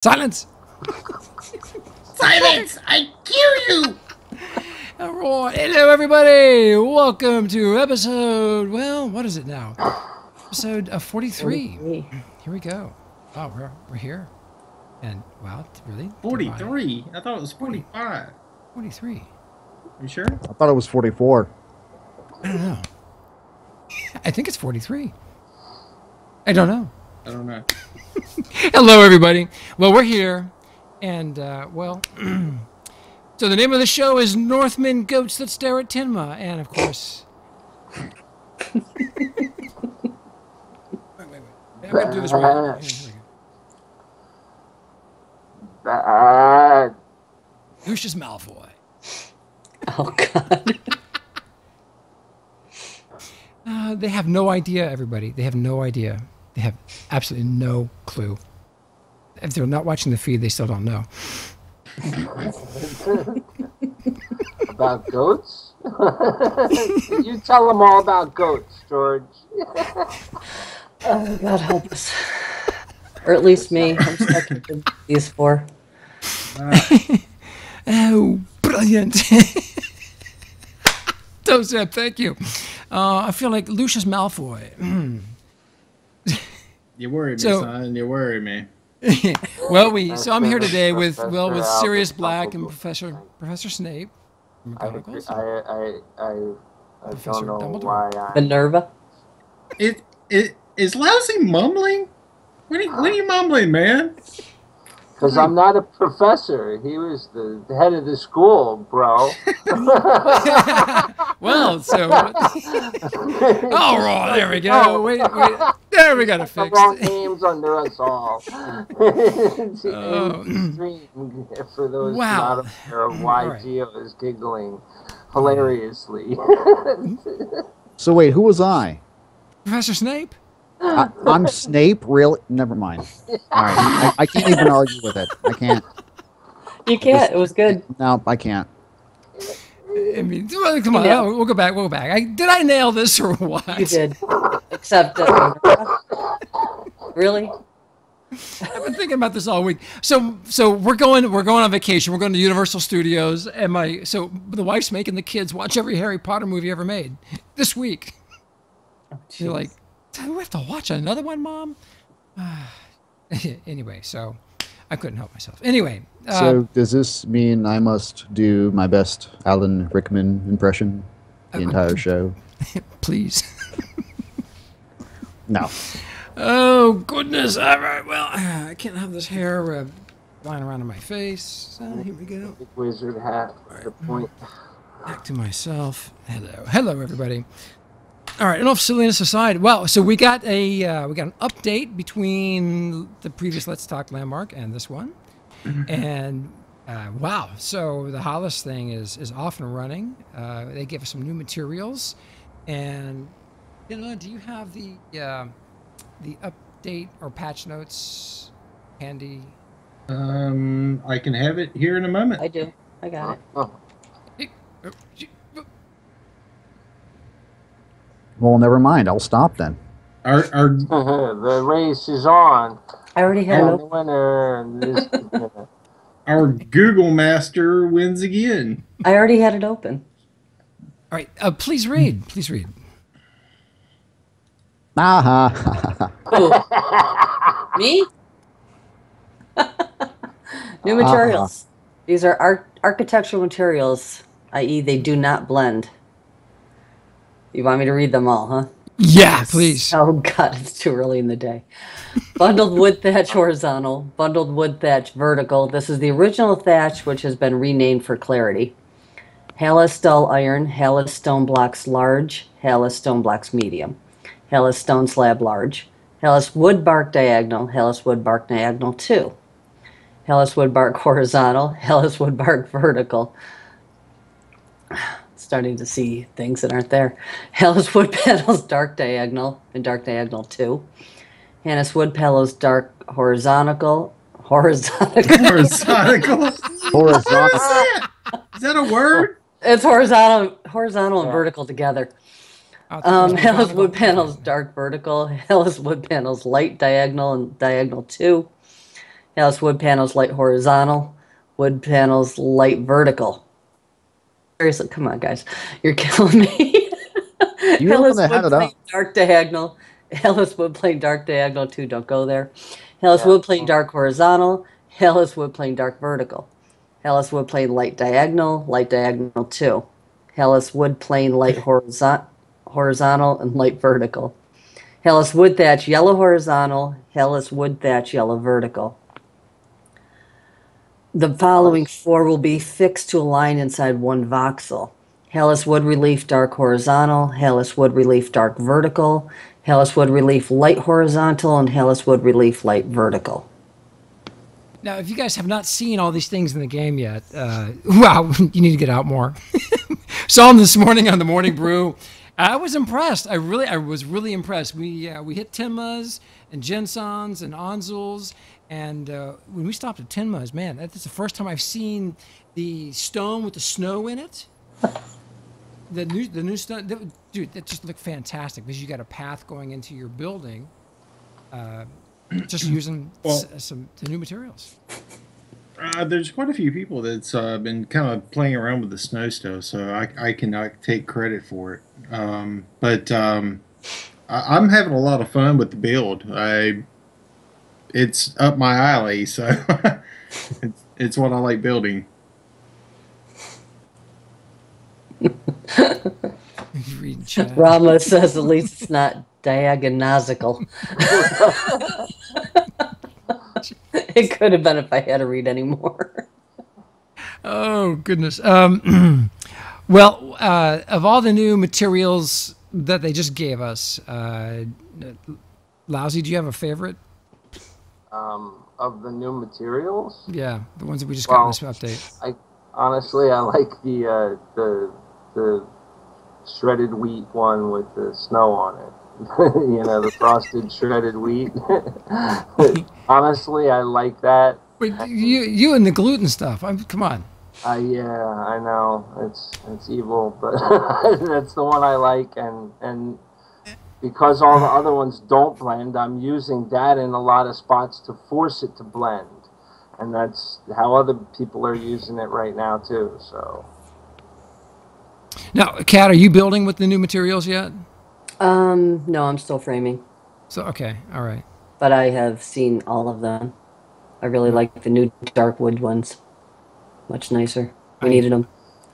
Silence! Silence! I kill you! All right. Hello, everybody. Welcome to episode, well, what is it now? Episode 43. 43. Here we go. Oh, we're here. And, wow, really? 43? I thought it was 45. 43. You sure? I thought it was 44. I don't know. I think it's 43. I don't know. I don't know. Hello, everybody. Well, we're here. And, well, so the name of the show is Northmen Goats That Stare at Tenma. And, of course... wait. I'm going to do this right. Here we go. Lucius Malfoy. Oh, God. They have no idea, everybody. They have no idea. They have absolutely no clue. If they're not watching the feed, they still don't know. About goats? You tell them all about goats, George. Oh, God help us. Or at least me. I'm stuck with these four. Oh, brilliant. Tosep, thank you. I feel like Lucius Malfoy. You worry me, son. You worry me. Well, so I'm here today with Sirius Black and Professor Snape. I don't Professor know Dumbledore. why I... Minerva. It is Lousy mumbling? What are you mumbling, man? Because I'm not a professor. He was the head of the school, bro. Well, so... All right, there we go. Wait. There we got to fix wrong it. names under us all. For those Wow. not aware of why All right. Gio is giggling hilariously. So wait, who was I? Professor Snape? I'm Snape? Really? Never mind. All right. I can't even argue with it. I can't. You can't. It was good. No, I can't. I mean, well, come on. Yeah. We'll go back. Did I nail this or what? You did. Except Minerva. Really? I've been thinking about this all week. So we're going on vacation. We're going to Universal Studios, and the wife's making the kids watch every Harry Potter movie ever made this week. Oh, You're like, do we have to watch another one, Mom? Anyway, so I couldn't help myself. Anyway. So does this mean I must do my best Alan Rickman impression the entire show? Please. No. Oh, goodness. All right. Well, I can't have this hair flying around in my face. So here we go. Big wizard hat. The point. Back to myself. Hello, everybody. All right. Enough silliness aside. Well, so we got an update between the previous Let's Talk Landmark and this one, and wow. So the Hollis thing is off and running. They gave us some new materials, and do you have the update or patch notes handy? I can have it here in a moment. I do. I got it. Oh. Well, never mind. I'll stop then. Our The race is on. I already had And it the open. winner. our Google master wins again. I already had it open. All right. Please read. Please read. Aha. Who? Me? New materials. These are architectural materials, i.e. they do not blend. You want me to read them all, huh? Yeah, please. Oh, God, it's too early in the day. Bundled wood thatch horizontal, bundled wood thatch vertical. This is the original thatch, which has been renamed for clarity. Hallis dull iron, Hallis stone blocks large, Hallis stone blocks medium, Hallis stone slab large, Hallis wood bark diagonal, Hallis wood bark diagonal 2, Hallis wood bark horizontal, Hallis wood bark vertical. Starting to see things that aren't there. Hallis wood panels dark diagonal and dark diagonal 2. Hallis wood panels dark horizontal. Horizontal. Horizontal. Is that a word? It's horizontal and vertical together. Hallis wood panels dark vertical. Hallis wood panels light diagonal and diagonal 2. Hallis wood panels light horizontal. Wood panels light vertical. Seriously, come on, guys. You're killing me. You the one Hallis that had wood it up. plain dark diagonal. Hallis wood plain dark diagonal 2. Don't go there. Hallis Yeah. wood plain dark horizontal. Hallis wood plain dark vertical. Hallis wood plain light diagonal 2. Hallis wood plain light horizontal and light vertical. Hallis wood thatch yellow horizontal. Hallis wood thatch yellow vertical. The following 4 will be fixed to a line inside one voxel. Hallis wood relief dark horizontal, Hallis wood relief dark vertical, Hallis wood relief light horizontal, and Hallis wood relief light vertical. Now, if you guys have not seen all these things in the game yet, wow, you need to get out more. Saw them this morning on the Morning Brew. I was impressed. I was really impressed. We hit Tenmas and Jensons and Onzuls, and when we stopped at Tenmas, man, that's the first time I've seen the stone with the snow in it. The new stone, dude, that just looked fantastic because you got a path going into your building, just using the new materials. There's quite a few people that's been kind of playing around with the snow stove, so I cannot take credit for it. But I'm having a lot of fun with the build. It's up my alley, so it's what I like building. Reading chat. Rama says at least it's not diagonosical. It could have been if I had to read anymore. Oh, goodness. Well, of all the new materials that they just gave us, Lousy, do you have a favorite? Of the new materials? Yeah, the ones that we just got in this update. Honestly, I like the shredded wheat one with the snow on it. You know, the frosted shredded wheat. Honestly, I like that. Wait, you and the gluten stuff. Come on. Yeah, I know it's evil, but that's the one I like, and because all the other ones don't blend, I'm using that in a lot of spots to force it to blend, and that's how other people are using it right now too. So. Now, Kat, are you building with the new materials yet? No, I'm still framing. So, okay, all right. But I have seen all of them. I really like the new dark wood ones. Much nicer. We needed them.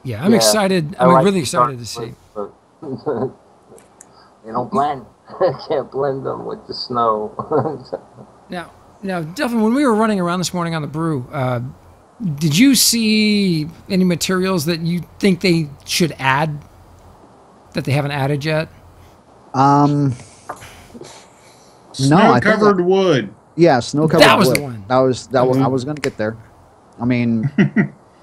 Yeah, I'm excited. I'm really excited to see. But they don't blend. I can't blend them with the snow. Now, Delvin, when we were running around this morning on the brew, did you see any materials that you think they should add that they haven't added yet? Snow-covered wood. Yeah, snow-covered wood. That was the one. That was I was going to get there. I mean,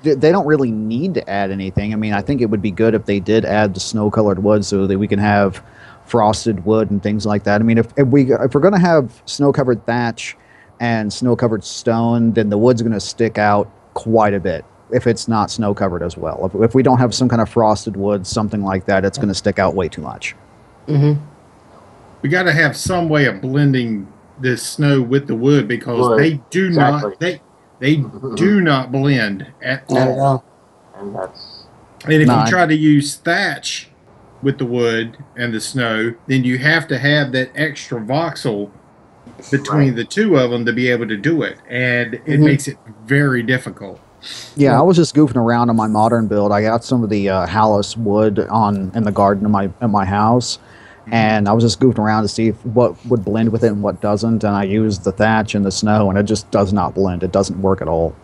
they don't really need to add anything. I mean, I think it would be good if they did add the snow-colored wood so that we can have frosted wood and things like that. I mean, if we're going to have snow-covered thatch and snow-covered stone, then the wood's going to stick out quite a bit if it's not snow-covered as well. If we don't have some kind of frosted wood, something like that, it's going to stick out way too much. Mm-hmm. We got to have some way of blending this snow with the wood because they do not do not blend at all. Not at all. And that's And if you try to use thatch with the wood and the snow, then you have to have that extra voxel between the two of them to be able to do it, and it makes it very difficult. Yeah, I was just goofing around on my modern build. I got some of the Hallis wood in the garden in my house, and I was just goofing around to see what would blend with it and what doesn't. And I used the thatch and the snow, and it just does not blend. It doesn't work at all.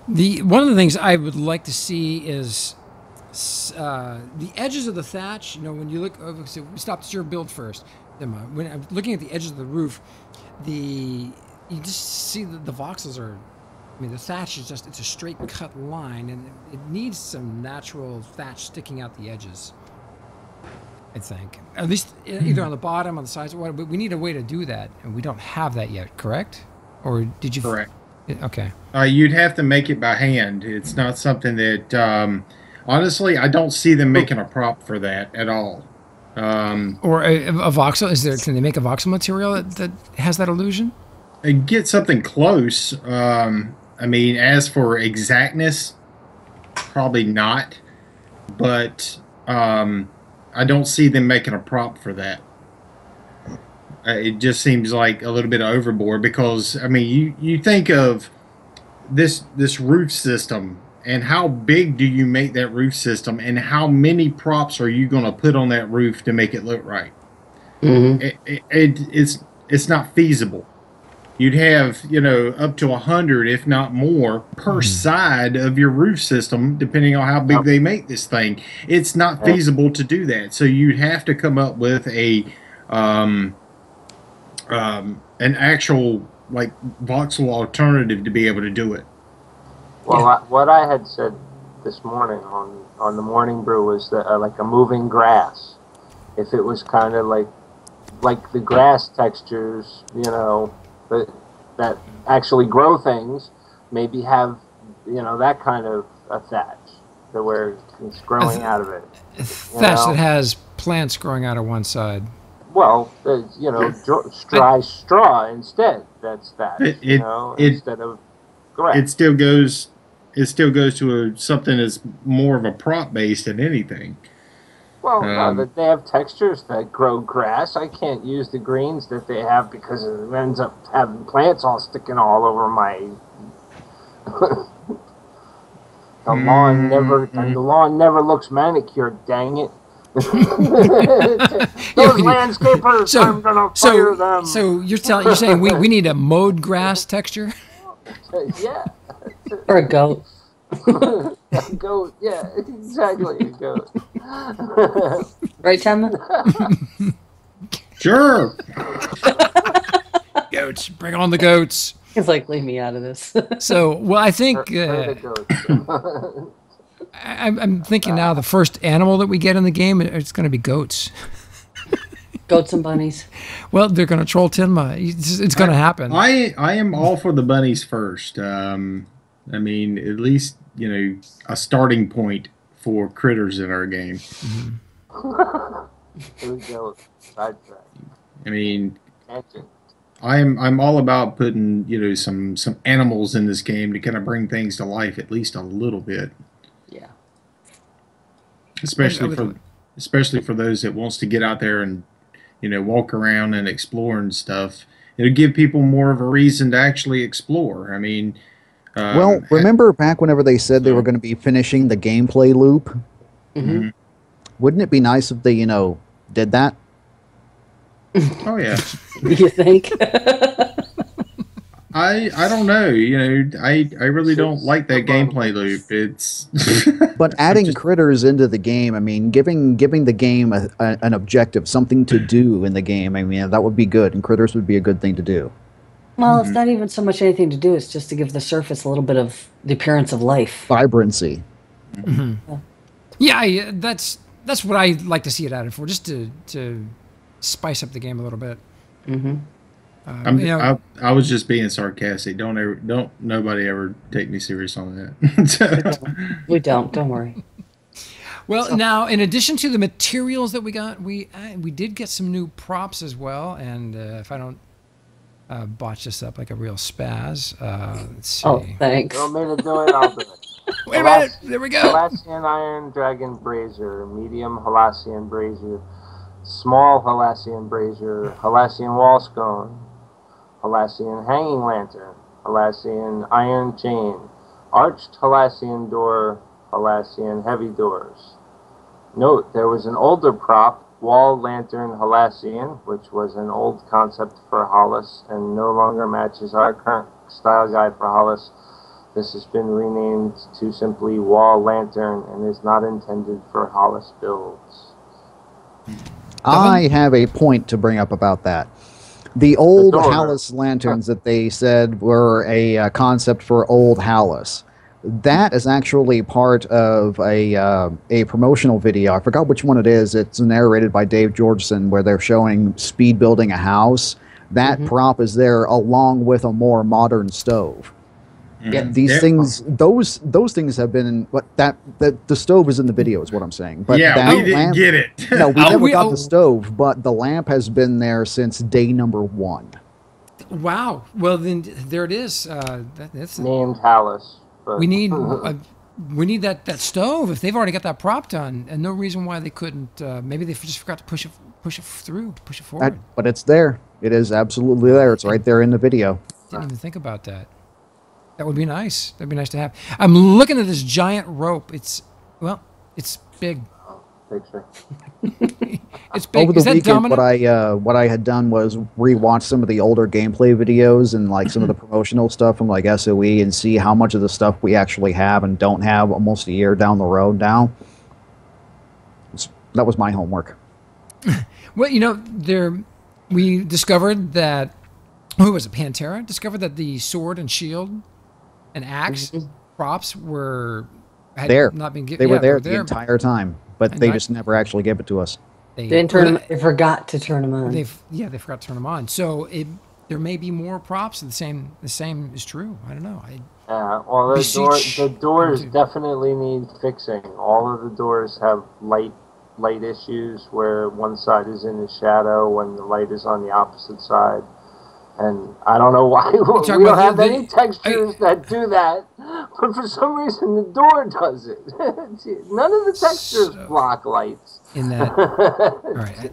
One of the things I would like to see is the edges of the thatch. You know, when you look, so we stopped at your build first. When I'm looking at the edges of the roof, you just see that the voxels are. I mean, the thatch is it's a straight cut line, and it needs some natural thatch sticking out the edges. I think, at least either on the bottom, on the sides, or whatever. But we need a way to do that, and we don't have that yet. Correct? Or did you? Correct. Okay. You'd have to make it by hand. It's not something that, honestly, I don't see them making a prop for that at all. Or a voxel? Can they make a voxel material that has that illusion? Get something close. I mean, as for exactness, probably not. But I don't see them making a prop for that. It just seems like a little bit overboard because I mean, you think of this roof system and how big do you make that roof system and how many props are you going to put on that roof to make it look right? It's not feasible. You'd have, you know, up to 100, if not more, per side of your roof system, depending on how big they make this thing. It's not feasible to do that. So you'd have to come up with an actual like voxel alternative to be able to do it. Well, what I had said this morning on the morning brew was that like a moving grass. If it was kind of like the grass textures, you know, that actually grow things, maybe have, you know, that kind of a thatch where it's growing out of it. A thatch that has plants growing out of one side. Well, you know, dry straw instead. That's that. Instead of grass. It still goes to something that's more of a prop based than anything. Well, they have textures that grow grass. I can't use the greens that they have because it ends up having plants all sticking all over my. The lawn never looks manicured. Dang it! Those landscapers, I'm gonna fire them. So you're saying we need a mowed grass texture? Yeah. Or a goat. A goat, yeah, exactly, a goat. Right, Tenma? Sure. Goats, bring on the goats. He's like, leave me out of this. So, well, I think I'm thinking now the first animal that we get in the game, it's going to be goats. Goats and bunnies. Well, they're going to troll Tenma. It's going to happen. I am all for the bunnies first. I mean, at least, you know, a starting point for critters in our game. Here we go. Sidetrack. I mean, I'm all about putting, you know, some animals in this game to kind of bring things to life at least a little bit. Yeah. Especially for those that wants to get out there and, you know, walk around and explore and stuff. It'll give people more of a reason to actually explore. I mean, well, remember back whenever they said they were going to be finishing the gameplay loop? Mm-hmm. Wouldn't it be nice if they, you know, did that? Oh, yeah. You think? I don't know. You know, I really don't like that gameplay loop. It's but adding critters into the game, I mean, giving the game an objective, something to do in the game, I mean, that would be good, and critters would be a good thing to do. Well, it's not even so much anything to do. It's just to give the surface a little bit of the appearance of life. Vibrancy. Mm-hmm. Yeah, that's what I like to see it added for, just to spice up the game a little bit. Mm-hmm. You know, I was just being sarcastic. Don't nobody ever take me serious on that. We don't. Don't worry. Well, now in addition to the materials that we got, we did get some new props as well. And if I don't botch this up like a real spaz, let's see. Oh, thanks. You want me to do it? I'll do it. Wait a minute. There we go. Halassian Iron Dragon Brazier, medium Halassian Brazier, small Halassian Brazier, Halassian Wall Scone, Halassian Hanging Lantern, Halassian Iron Chain, Arched Halassian Door, Halassian Heavy Doors. Note, there was an older prop, Wall Lantern Halassian, which was an old concept for Hollis and no longer matches our current style guide for Hollis. This has been renamed to simply Wall Lantern and is not intended for Hollis builds. I have a point to bring up about that. The old Hallis lanterns that they said were a concept for old Hallis. That is actually part of a promotional video. I forgot which one it is. It's narrated by Dave Georgeson, where they're showing speed building a house. That prop is there along with a more modern stove. Yep. These things, those things have been the stove is in the video, is what I'm saying. But Yeah, that we didn't lamp, get it. no, we never got oh. the stove, but the lamp has been there since day number 1. Wow. Well, then there it is. That's Named Hallis. But we need that stove. If they've already got that prop done, and no reason why they couldn't. Maybe they just forgot to push it forward. But it's there. It is absolutely there. It's right there in the video. Didn't even think about that. That would be nice. That'd be nice to have. I'm looking at this giant rope. It's big. picture. It's big. Over the Is that weekend, dominant? what I had done was rewatch some of the older gameplay videos and like some of the promotional stuff from like SOE and see how much of the stuff we actually have and don't have almost a year down the road now. That was my homework. Well, we discovered that, who was it, Pantera? Discovered that the sword and shield and axe props had there. not been given. They were there the entire time, but they just never actually gave it to us. They didn't turn them. They forgot to turn them on. They forgot to turn them on. So there may be more props. The same is true. I don't know. Well, the doors definitely need fixing. All of the doors have light issues where one side is in the shadow when the light is on the opposite side. And I don't know why we don't have any textures that do that, but for some reason the door does it. None of the textures block lights. In that, all right.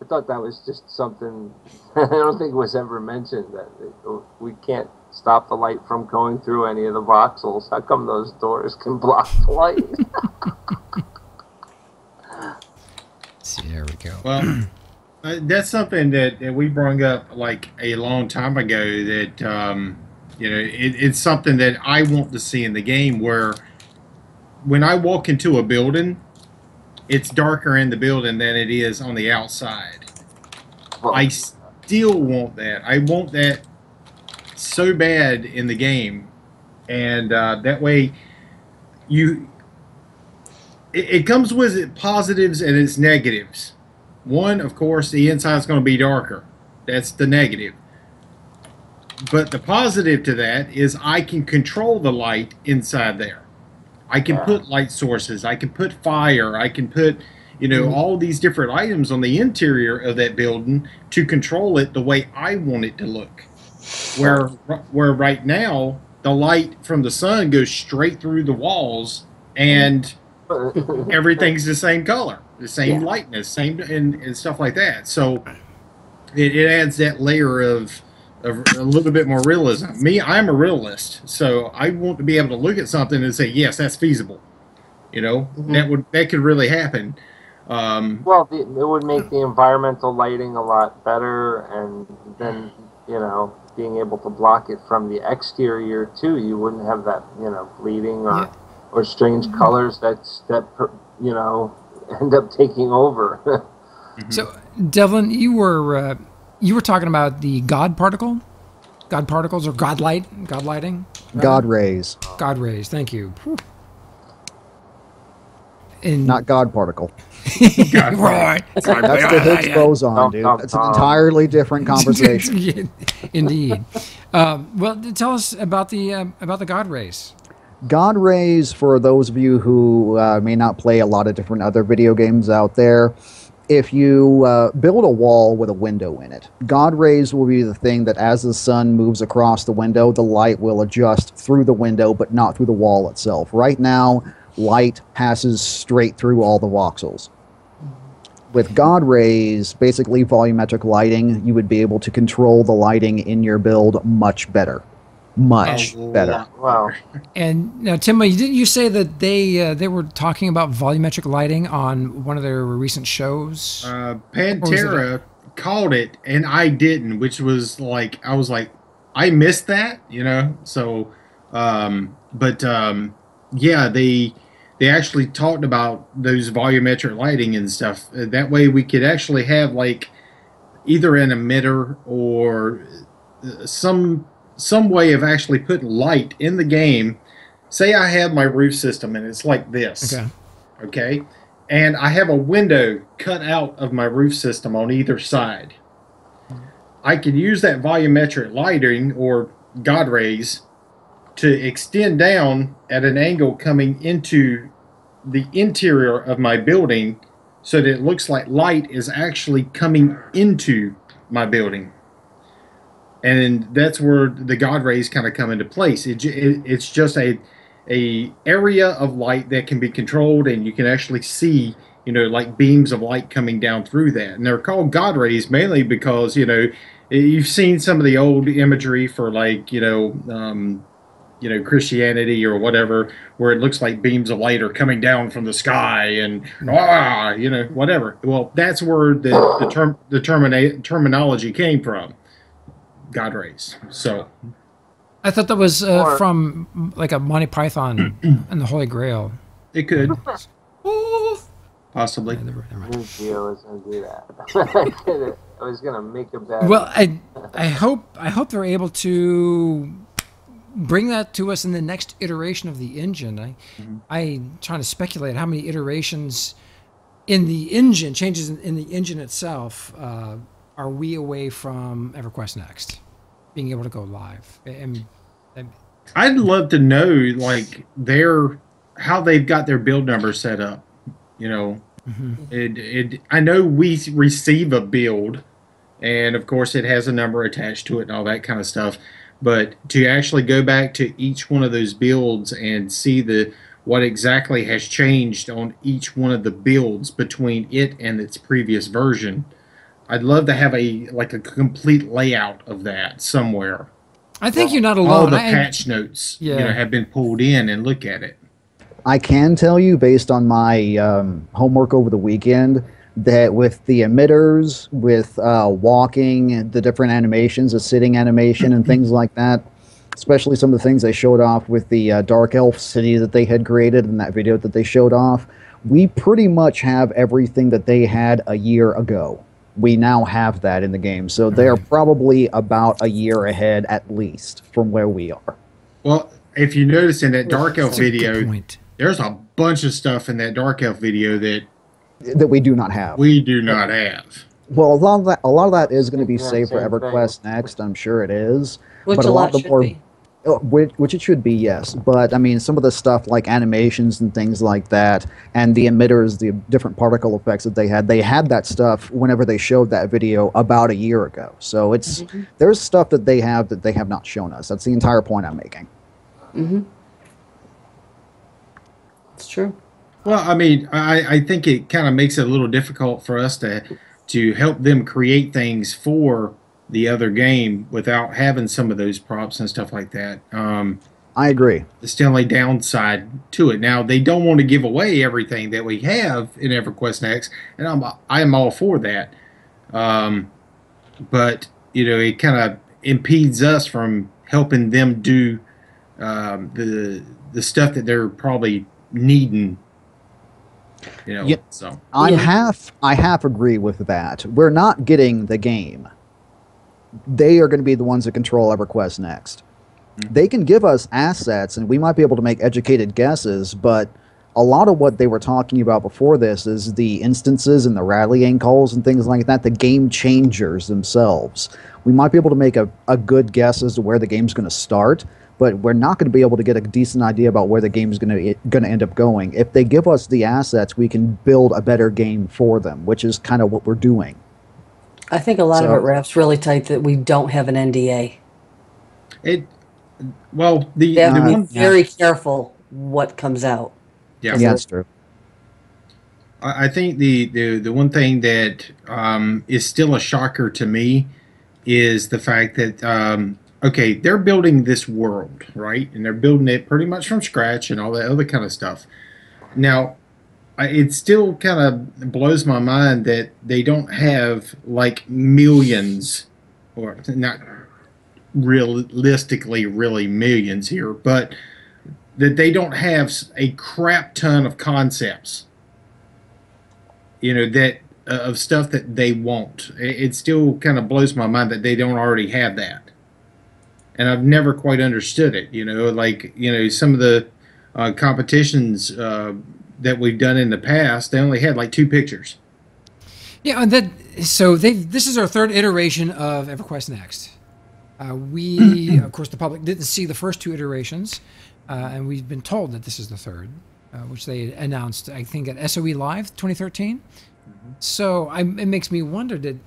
I thought that was just something. I don't think it was ever mentioned that we can't stop the light from going through any of the voxels. How come those doors can block the light? See, there we go. Well. That's something that we brought up like a long time ago. That it's something that I want to see in the game. Where when I walk into a building, it's darker in the building than it is on the outside. Well, I still want that. I want that so bad in the game, and that way, it comes with its positives and its negatives. One, of course, the inside's going to be darker. That's the negative. But the positive to that is I can control the light inside there. I can put light sources. I can put fire. I can put, all these different items on the interior of that building to control it the way I want it to look. Where right now, the light from the sun goes straight through the walls and everything's the same color. The same lightness, same and stuff like that. So it adds that layer of a little bit more realism. Me, I'm a realist, so I want to be able to look at something and say, yes, that's feasible. That could really happen. Well, it would make the environmental lighting a lot better, and then being able to block it from the exterior too. You wouldn't have that bleeding or strange colors that end up taking over. So, Devlin, you were talking about the God particles or God lighting, rather? God rays. God rays. Thank you. Not God particle. Right. That's the Higgs boson, dude. That's an entirely different conversation. Indeed. Well, tell us about the God rays. God rays, for those of you who may not play a lot of different other video games out there, if you build a wall with a window in it, God rays will be the thing that as the sun moves across the window, the light will adjust through the window, but not through the wall itself. Right now, light passes straight through all the voxels. With God rays, basically volumetric lighting, you would be able to control the lighting in your build much better. Much better. Wow. And now, Tenma, didn't you say that they were talking about volumetric lighting on one of their recent shows? Pantera called it, and I didn't, which was like, I was like, I missed that, So, they actually talked about those volumetric lighting and stuff. That way, we could actually have like either an emitter or some way of actually putting light in the game. Say I have my roof system and it's like this. Okay. And I have a window cut out of my roof system on either side. I can use that volumetric lighting or God rays to extend down at an angle coming into the interior of my building so that it looks like light is actually coming into my building. And that's where the God rays kind of come into place. It's just a area of light that can be controlled, and you can actually see, like beams of light coming down through that. And they're called God rays mainly because, you've seen some of the old imagery for like, Christianity or whatever, where it looks like beams of light are coming down from the sky and whatever. Well, that's where the terminology came from, God rays. So I thought that was from like a Monty Python and the Holy Grail. it could possibly. Yeah, never mind. I was gonna do that. I was gonna make a bad. Well, I hope they're able to bring that to us in the next iteration of the engine. I'm trying to speculate how many iterations in the engine, changes in the engine itself, are we away from EverQuest Next being able to go live? I'd love to know like how they've got their build number set up. I know we receive a build, and of course it has a number attached to it and all that kind of stuff. But to actually go back to each one of those builds and see what exactly has changed on each one of the builds between it and its previous version, I'd love to have a complete layout of that somewhere. I think you're not alone. All the patch notes have been pulled in, and look at it. I can tell you, based on my homework over the weekend, that with the emitters, with walking, the different animations, the sitting animation and things like that, especially some of the things they showed off with the Dark Elf city that they had created in that video that they showed off, we pretty much have everything that they had a year ago. We now have that in the game. So they're probably about a year ahead at least from where we are. Well, if you notice in that Dark Elf video, there's a bunch of stuff in that Dark Elf video that we do not have. We do not have. Well, a lot of that is going to be saved for EverQuest Next. I'm sure it is. Which but a lot should be. Which it should be, yes. But I mean, some of the stuff like animations and things like that, and the emitters, the different particle effects that they had that stuff whenever they showed that video about a year ago. So there's stuff that they have not shown us. That's the entire point I'm making. It's true. Well, I mean, I think it kind of makes it a little difficult for us to help them create things for the other game without having some of those props and stuff like that. I agree. It's the only downside to it. Now, they don't want to give away everything that we have in EverQuest Next, and I'm all for that. But, it kind of impedes us from helping them do the stuff that they're probably needing. So I half agree with that. We're not getting the game. They are going to be the ones that control EverQuest Next. They can give us assets, and we might be able to make educated guesses, but a lot of what they were talking about before this is the instances and the rallying calls and things like that, the game changers themselves. We might be able to make a good guess as to where the game's going to start, but we're not going to be able to get a decent idea about where the game is going to end up going. If they give us the assets, we can build a better game for them, which is kind of what we're doing. I think a lot of it wraps really tight that we don't have an NDA. They have to be very careful what comes out. Yeah, that's true. I think the one thing that is still a shocker to me is the fact that they're building this world, right? And they're building it pretty much from scratch and all that other kind of stuff. Now, it still kind of blows my mind that they don't have like millions, or not realistically really millions here, but that they don't have a crap ton of concepts, that of stuff that they want. It still kind of blows my mind that they don't already have that. And I've never quite understood it, some of the competitions that we've done in the past, they only had like 2 pictures. Yeah, and that So this is our third iteration of EverQuest Next. We, of course, the public didn't see the first two iterations, and we've been told that this is the third, which they announced, I think, at SOE Live 2013. So it makes me wonder, do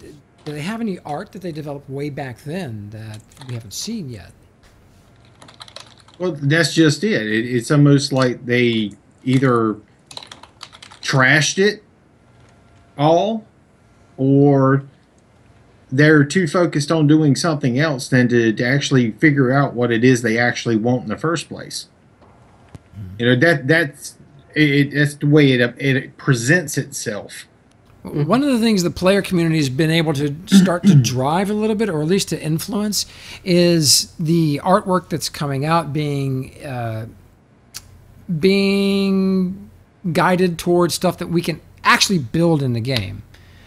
they have any art that they developed way back then that we haven't seen yet? Well, that's just it. It's almost like they either trashed it all, or they're too focused on doing something else than to actually figure out what it is they actually want in the first place. You know, that's the way it presents itself. One of the things the player community has been able to start to drive a little bit, or at least to influence, is the artwork that's coming out being guided towards stuff that we can actually build in the game.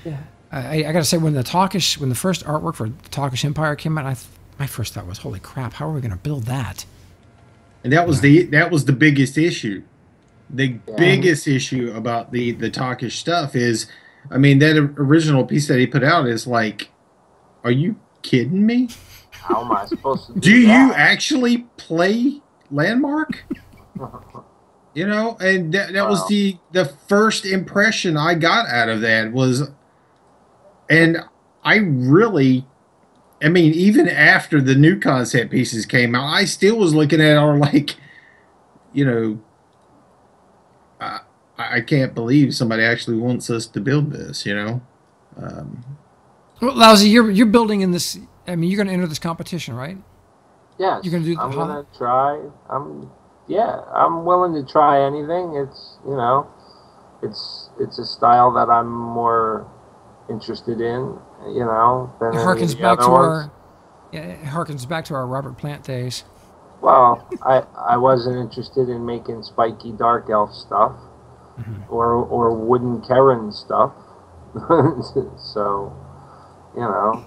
Yeah. I got to say, when the first artwork for the Talkish Empire came out, my first thought was, "Holy crap! How are we going to build that?" And that was the biggest issue. The biggest issue about the Talkish stuff is, I mean, that original piece that he put out is like, are you kidding me? How am I supposed to do Do that? you actually play Landmark? You know, and that was the first impression I got out of that was, and I mean, even after the new concept pieces came out, I still was looking at it all like, you know, I can't believe somebody actually wants us to build this, you know. Well, Lousy, you're building in this. I mean, you're going to enter this competition, right? Yes. You're going to do. I'm going to try. I'm willing to try anything. It's, you know, it's a style that I'm more interested in, you know, than It harkens back to our Robert Plant days. Well, I wasn't interested in making spiky dark elf stuff, or wooden Karen stuff. So, you know,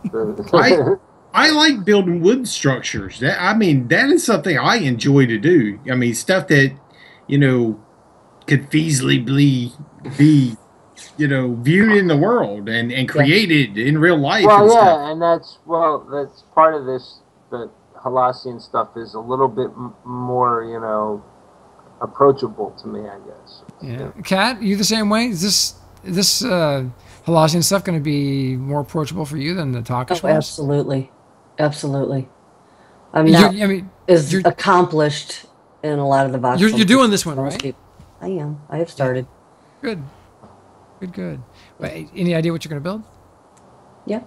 I like building wood structures. That is something I enjoy to do. I mean, stuff that, you know, could feasibly be, you know, viewed in the world and created in real life. Well, and yeah, stuff. and that's part of this. The Halasian stuff is a little bit more, you know, approachable to me, I guess. Yeah, Kat, you the same way? Is this Halasian stuff going to be more approachable for you than the Talkish ones? Absolutely, absolutely. I'm not as accomplished in a lot of the voxels. You're doing this one, right? I am. I have started. Good. But any idea what you're going to build? Yeah.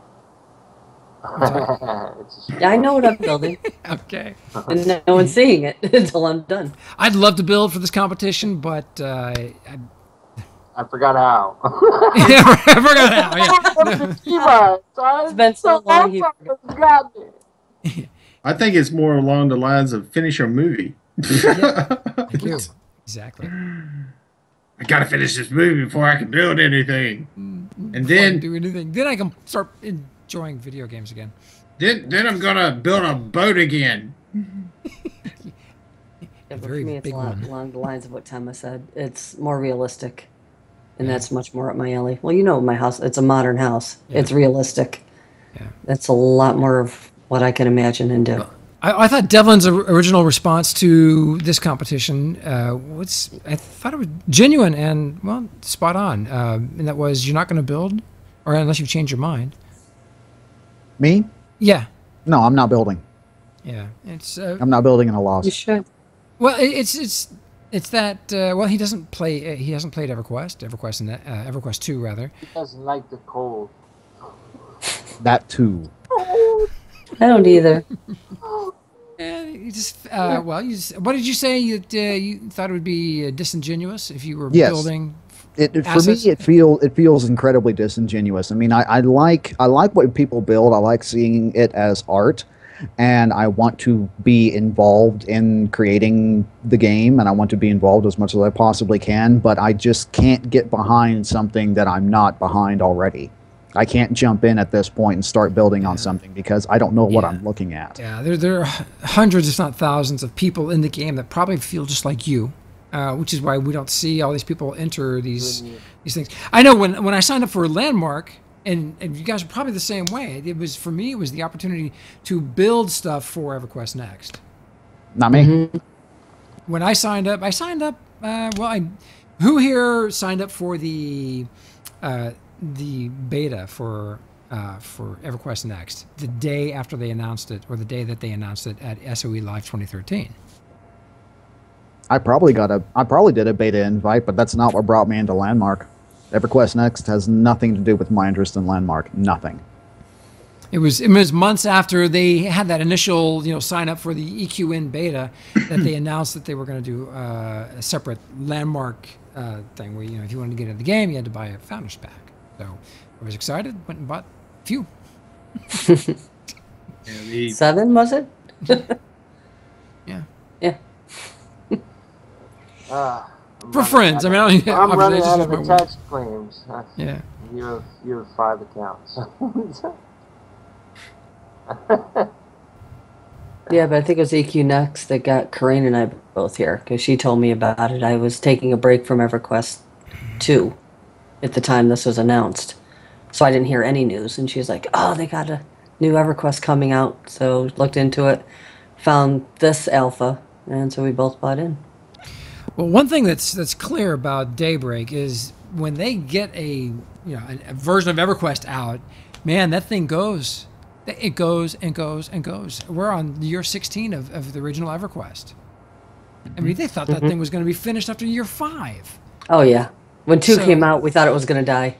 I know what I'm building. Okay. And no one's seeing it until I'm done. I'd love to build for this competition, but I forgot how. I forgot how. Yeah. It's been so long. He forgot me. I think it's more along the lines of finish a movie. Thank you. Exactly. I gotta finish this movie before I can build anything, and then do anything. Then I can start enjoying video games again. Then I'm gonna build a boat again. For me, it's along the lines of what Tenma said. It's more realistic, and that's much more up my alley. Well, you know, my house, it's a modern house. Yeah. It's realistic. Yeah. That's a lot more of what I can imagine and do. Well, I thought Devlin's original response to this competition I thought it was genuine and, well, spot on. And that was, you're not going to build, or unless you change your mind. Me? Yeah. No, I'm not building. Yeah, it's. I'm not building in a loss. You should. Well, it's that. Well, he doesn't play. He hasn't played EverQuest, and EverQuest 2 rather. He doesn't like the cold. That too. I don't either. And you just. Well, what did you say? You thought it would be disingenuous if you were building. For me, it feels incredibly disingenuous. I mean, I like what people build. I like seeing it as art, and I want to be involved in creating the game, and I want to be involved as much as I possibly can. But I just can't get behind something that I'm not behind already. I can't jump in at this point and start building on something because I don't know what I'm looking at. Yeah, there are hundreds, if not thousands, of people in the game that probably feel just like you. Which is why we don't see all these people enter these things. I know when I signed up for Landmark, and you guys are probably the same way. It was for me. It was the opportunity to build stuff for EverQuest Next. Not me. When I signed up. Who here signed up for the beta for EverQuest Next the day after they announced it, or the day that they announced it at SOE Live 2013? I probably did a beta invite, but that's not what brought me into Landmark. EverQuest Next has nothing to do with my interest in Landmark. Nothing. It was months after they had that initial, sign up for the EQN beta that they announced that they were going to do a separate Landmark thing where, if you wanted to get into the game, you had to buy a Founders Pack. So I was excited, went and bought a few. 7, was it? Yeah. Yeah. For friends. I mean, I'm running out of attached claims. Yeah. You have 5 accounts. Yeah, but I think it was EQ Next that got Corinne and I both here, because she told me about it. I was taking a break from EverQuest 2 at the time this was announced, so I didn't hear any news. And she was like, "Oh, they got a new EverQuest coming out." So looked into it, found this alpha, and so we both bought in. Well, one thing that's clear about Daybreak is when they get a version of EverQuest out, man, that thing goes. It goes and goes and goes. We're on year 16 of the original EverQuest. I mean, they thought that thing was going to be finished after year 5. Oh yeah, when 2 came out, we thought it was going to die.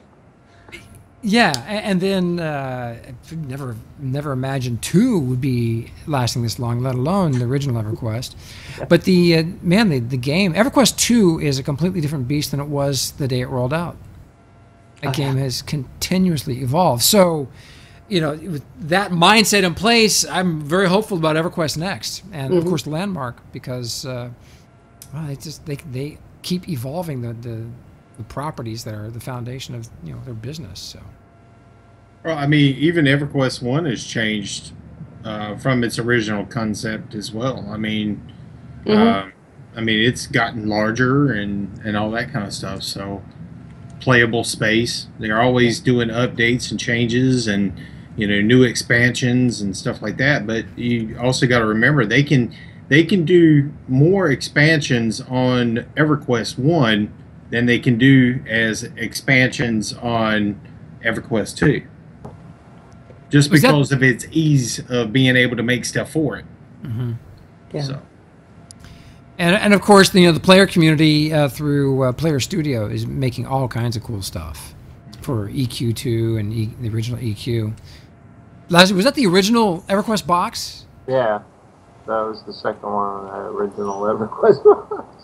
Yeah, and then never imagined 2 would be lasting this long, let alone the original EverQuest. But the game EverQuest 2 is a completely different beast than it was the day it rolled out. That game has continuously evolved. So, with that mindset in place, I'm very hopeful about EverQuest Next, and of course Landmark, because they keep evolving the properties that are the foundation of their business. So, well, I mean, even EverQuest 1 has changed from its original concept as well. I mean, it's gotten larger and all that kind of stuff. So, playable space. They're always doing updates and changes and new expansions and stuff like that. But you also got to remember they can do more expansions on EverQuest 1 than they can do as expansions on EverQuest 2. Just because of its ease of being able to make stuff for it. Yeah. So. And of course, the player community through Player Studio is making all kinds of cool stuff for EQ2 and the original EQ. Leslie, was that the original EverQuest box? Yeah, that was the second one on that original EverQuest box.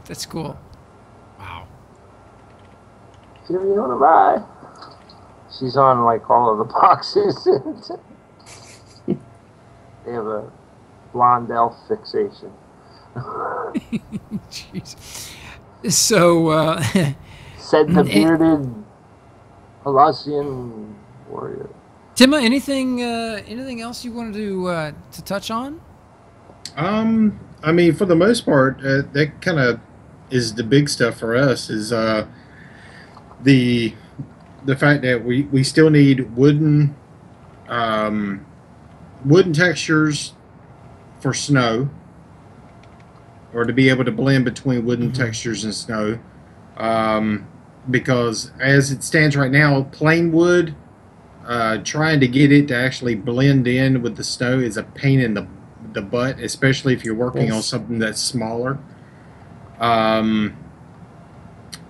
That's cool. Wow. If you want to buy. She's on like all of the boxes. They have a blonde elf fixation. Jeez. So, said the bearded Palacian warrior. Tenma, anything else you wanted to touch on? I mean, for the most part, that kind of is the big stuff for us. Is the fact that we still need wooden textures for snow, or to be able to blend between wooden textures and snow, because as it stands right now, plain wood, trying to get it to actually blend in with the snow is a pain in the butt, especially if you're working on something that's smaller.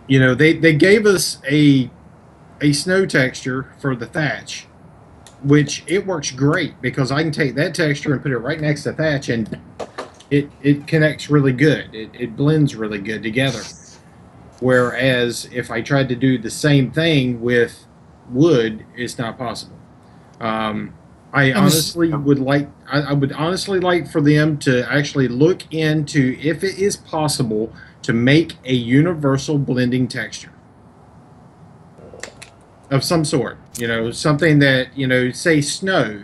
They gave us a snow texture for the thatch, which it works great because I can take that texture and put it right next to thatch, and it connects really good. It blends really good together. Whereas if I tried to do the same thing with wood, it's not possible. I would honestly like for them to actually look into if it is possible to make a universal blending texture of some sort. Something that, say snow.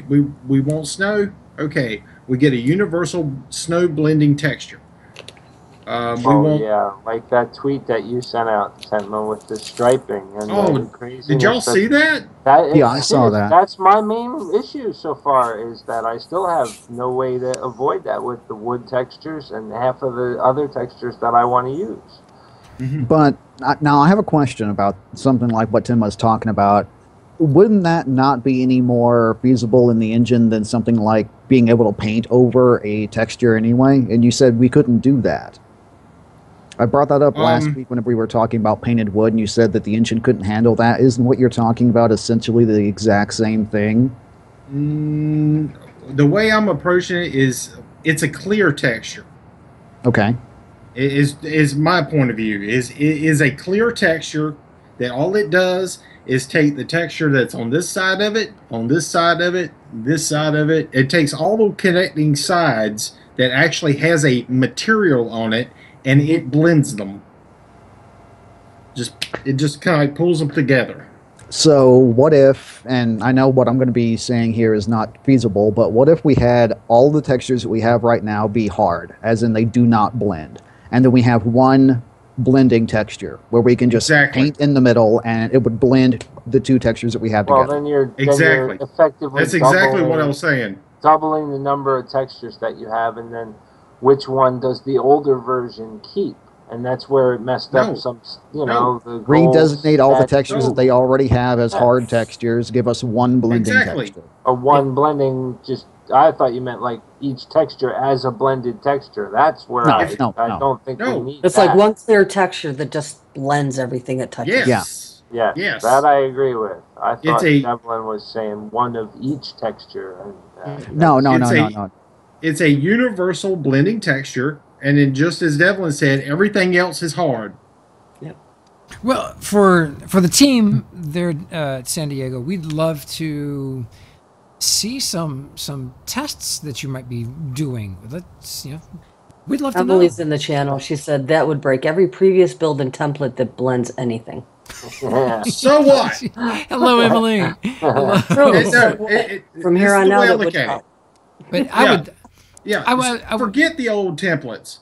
We want snow. Okay, we get a universal snow blending texture. We won't. Yeah, like that tweet that you sent out, Tenma, with the striping and the craziness. Did y'all see that? Yeah, I saw that. That's my main issue so far, is that I still have no way to avoid that with the wood textures and half of the other textures that I want to use. But now I have a question about something like what Tim was talking about. Wouldn't that not be any more feasible in the engine than something like being able to paint over a texture anyway? And you said we couldn't do that. I brought that up last week whenever we were talking about painted wood, and you said that the engine couldn't handle that. Isn't what you're talking about essentially the exact same thing? The way I'm approaching it is it's a clear texture. Okay. Is my point of view. It is a clear texture that all it does is take the texture that's on this side of it, on this side of it, this side of it. It takes all the connecting sides that actually has a material on it, and it blends them. It just kind of like pulls them together. So what if, and I know what I'm going to be saying here is not feasible, but what if we had all the textures that we have right now be hard, as in they do not blend, and then we have one blending texture where we can just paint in the middle and it would blend the two textures that we have together. Then you're exactly. Effectively that's exactly what I was saying. Doubling the number of textures that you have, and then which one does the older version keep? And that's where it messed up some, the redesignate all the textures that they already have as hard textures. Give us one blending texture. Or one blending, I thought you meant like each texture as a blended texture. That's where I don't think we need It's like one clear texture that just blends everything it touches. Yes. Yes. That I agree with. I thought Devlin was saying one of each texture. No. It's a universal blending texture. And then, just as Devlin said, everything else is hard. Yep. Well, for the team there at San Diego, we'd love to see some tests that you might be doing. We'd love to know. Emily's in the channel. She said that would break every previous build and template that blends anything. So what? Hello, Emily. Hello. From here on out, it would help. But I would. Yeah, I forget the old templates.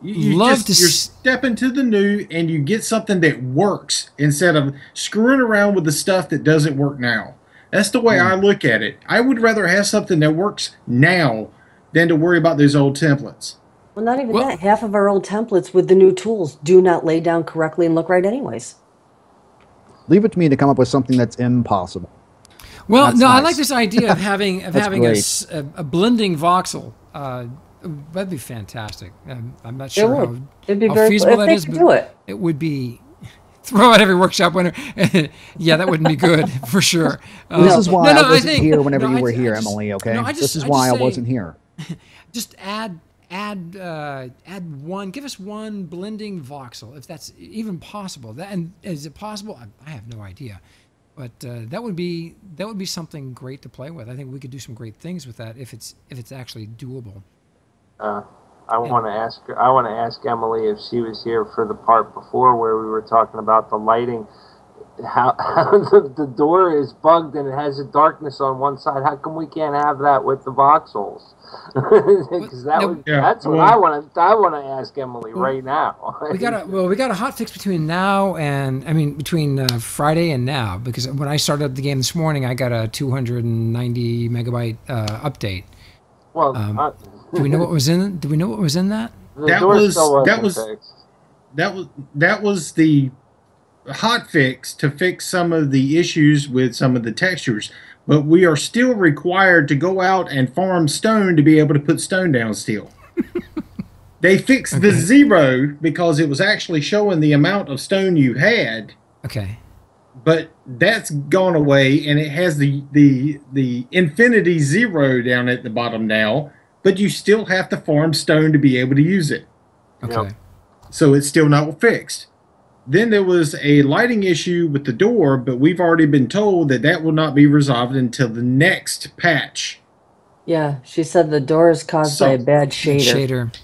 You're stepping to the new, and you get something that works instead of screwing around with the stuff that doesn't work now. That's the way I look at it. I would rather have something that works now than to worry about those old templates. Well, not even that. Half of our old templates with the new tools do not lay down correctly and look right anyways. Leave it to me to come up with something that's impossible. Well, that's nice. I like this idea of having a blending voxel. That'd be fantastic. I'm not sure how feasible that is, but it would be. Throw out every workshop winner. Yeah, that wouldn't be good for sure. This is why I wasn't here whenever you were here, Emily. Okay, this is why I wasn't here. Just add one. Give us one blending voxel, if that's even possible. And is it possible? I have no idea. But that would be something great to play with. I think we could do some great things with that if it's actually doable. I want to ask Emily if she was here for the part before where we were talking about the lighting. How the door is bugged and it has a darkness on one side. How come we can't have that with the voxels? Because that's what I want to ask Emily right now. we got a hot fix between now and between Friday and now, because when I started up the game this morning, I got a 290 megabyte update. Well, do we know what was in? Do we know what was in that? That was the hot fix to fix some of the issues with some of the textures, but we are still required to go out and farm stone to be able to put stone down still. They fixed the 0 because it was actually showing the amount of stone you had. Okay. But that's gone away, and it has the infinity 0 down at the bottom now, but you still have to farm stone to be able to use it. Okay. So it's still not fixed. Then there was a lighting issue with the door, but we've already been told that will not be resolved until the next patch. Yeah, she said the door is caused by a bad shader.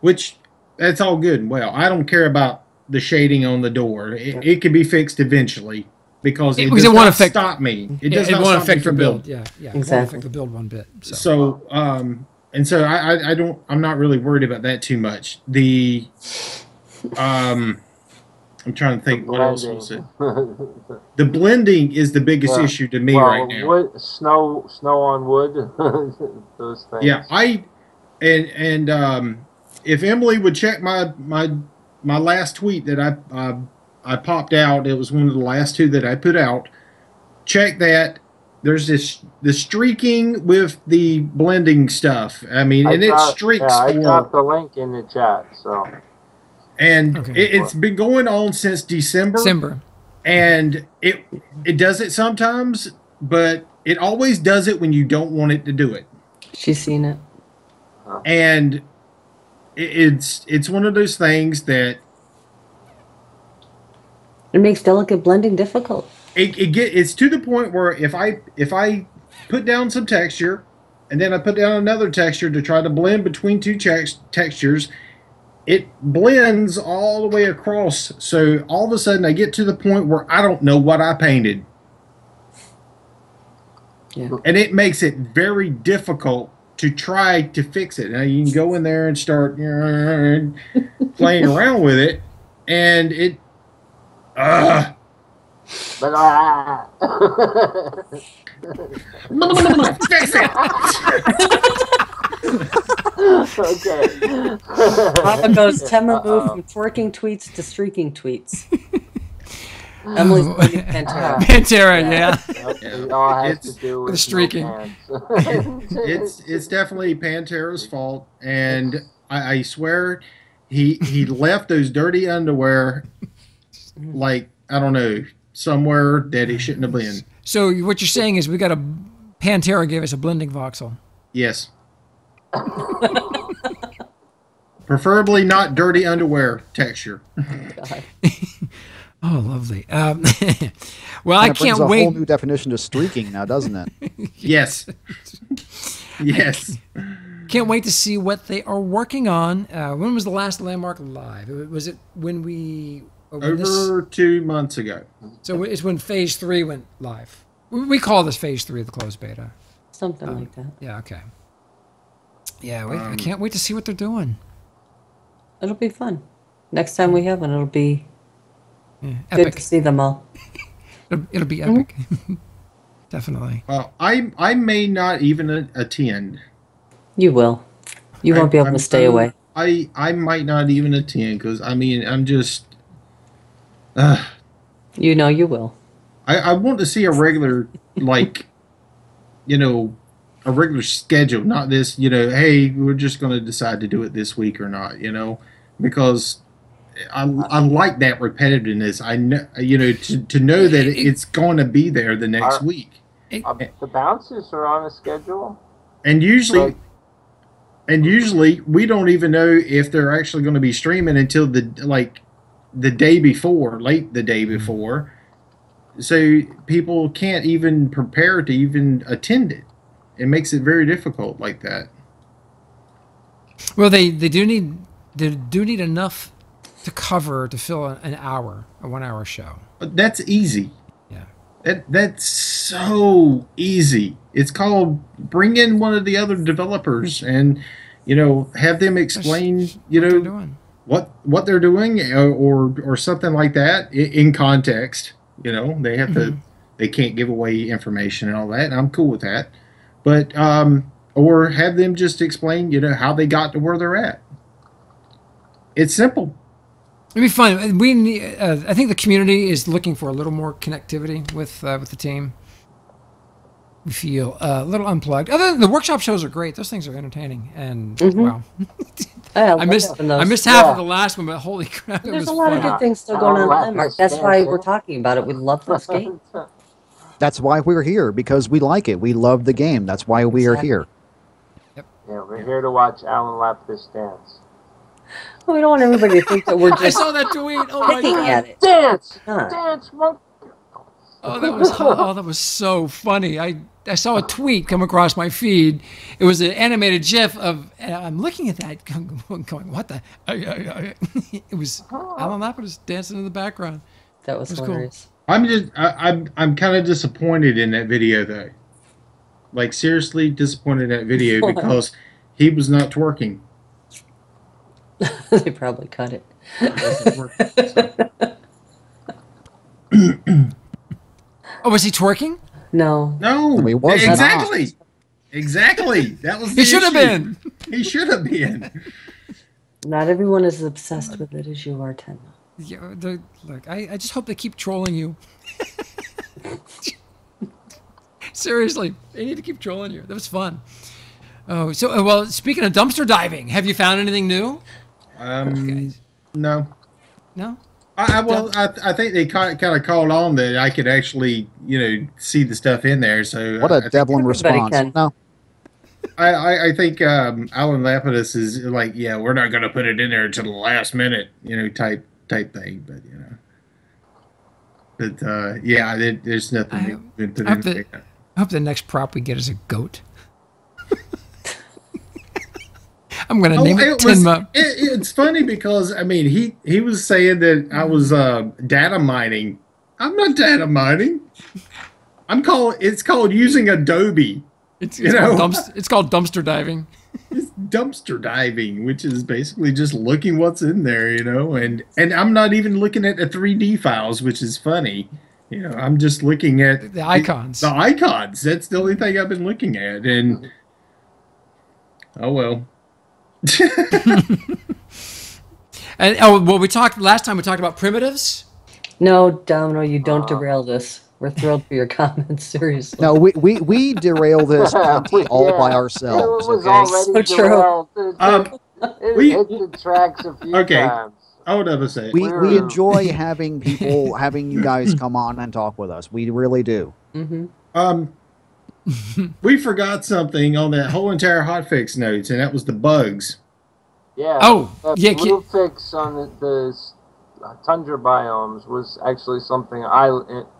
Which, that's all good and well. I don't care about the shading on the door. It can be fixed eventually because it does not stop me. It does not affect the build. Yeah, exactly. affect the build one bit. So and so I'm not really worried about that too much. I'm trying to think what else was it. The blending is the biggest issue to me right now. Wood, snow on wood, those things. Yeah, if Emily would check my last tweet that I popped out, it was one of the last two that I put out. Check that. There's the streaking with the blending stuff. I mean, it streaks. Yeah, I got the link in the chat. So, and it's been going on since December. And it does it sometimes, but it always does it when you don't want it to do it. She's seen it. And it's one of those things that it makes delicate blending difficult. It's to the point where if I put down some texture and then I put down another texture to try to blend between two textures, it blends all the way across. So all of a sudden I get to the point where I don't know what I painted. Yeah. And it makes it very difficult to try to fix it. Now you can go in there and start playing around with it, and it but fix it. Okay. Papa goes, Tenma moved from twerking tweets to streaking tweets. Emily's playing Pantera. Pantera, yeah. It all has to do with the streaking. It's definitely Pantera's fault, and I swear he left those dirty underwear, like, I don't know, somewhere that he shouldn't have been. So what you're saying is Pantera gave us a blending voxel. Yes. Preferably not dirty underwear texture. God. Oh, lovely. Well, I can't brings a wait. whole new definition to streaking now, doesn't it? Yes. Yes. Can't wait to see what they are working on. When was the last Landmark live? Was it when we... Over 2 months ago. So it's when Phase 3 went live. We call this Phase 3 of the closed beta. Something like that. Yeah, okay. Yeah, I can't wait to see what they're doing. It'll be fun. Next time we have one, it'll be good Epic. to see them all. It'll be epic. Definitely. Well, I may not even attend. You will. You won't be able to stay away. I might not even attend because, I mean, I'm just... You know you will. I want to see a regular, like, a regular schedule, not this, hey, we're just going to decide to do it this week or not, because I like that repetitiveness. I know, to know that it's going to be there the next week. The bounces are on a schedule, and usually we don't even know if they're actually going to be streaming until the day before, late the day before. So people can't even prepare to even attend it. It makes it very difficult like that. Well, they do need enough to cover to fill a 1 hour show. That's easy. Yeah. That's so easy. It's called bring in one of the other developers and have them explain what they're doing or something like that in context. They have to, they can't give away information and all that, and I'm cool with that. But or have them just explain, how they got to where they're at. It's simple. It'd be fun. We need, I think the community is looking for a little more connectivity with the team. We feel a little unplugged. Other than the workshop shows are great; those things are entertaining. And wow, I missed half of the last one, but holy crap, There's a lot of good things still going on in Landmark. That's why we're talking about it. We love this game. That's why we're here, because we like it. We love the game. That's why we are here. Yep. Yeah, we're here to watch Alan Lapkus dance. Well, we don't want everybody to think that we're I just saw that tweet. Oh my picking god! at it. Dance, monkey. Oh, that was so funny. I saw a tweet come across my feed. It was an animated GIF of, and I'm looking at that, going, what the? It was Alan Lapkus dancing in the background. That was hilarious. Cool. I'm kind of disappointed in that video though. Like seriously disappointed in that video because he was not twerking. They probably cut it. Oh, was he twerking? No. No, He was exactly. Exactly. That was the He should have issue. been. He should have been. Not everyone is as obsessed with it as you are, Tenma. Yeah, look, I just hope they keep trolling you. Seriously, they need to keep trolling you. That was fun. Oh, so well. Speaking of dumpster diving, have you found anything new? Okay. No. No. I think they kind of called on that I could actually, see the stuff in there. So What a Devlin response. can. No. I think Alan Lapidus is like, yeah, we're not going to put it in there until the last minute, type thing. But yeah, there's nothing been put in there. I hope the next prop we get is a goat. I'm gonna name it Tenma. It's funny because I mean he was saying that I was data mining. I'm not data mining. It's called using Adobe. It's called dumpster diving. It's dumpster diving, which is basically just looking what's in there, and I'm not even looking at the 3D files, which is funny. I'm just looking at the icons. The icons. That's the only thing I've been looking at, and oh well. And last time we talked about primitives. No, Domino, you don't derail this. We're thrilled for your comments, seriously. No, we derail this all by ourselves. It was Okay? already So true. derailed. It hit the tracks a few times. I would never say it. We enjoy having you guys come on and talk with us. We really do. Mm-hmm. We forgot something on that whole entire hotfix notes, and that was the bugs. Yeah. Oh, yeah. Blue fix on the tundra biomes was actually something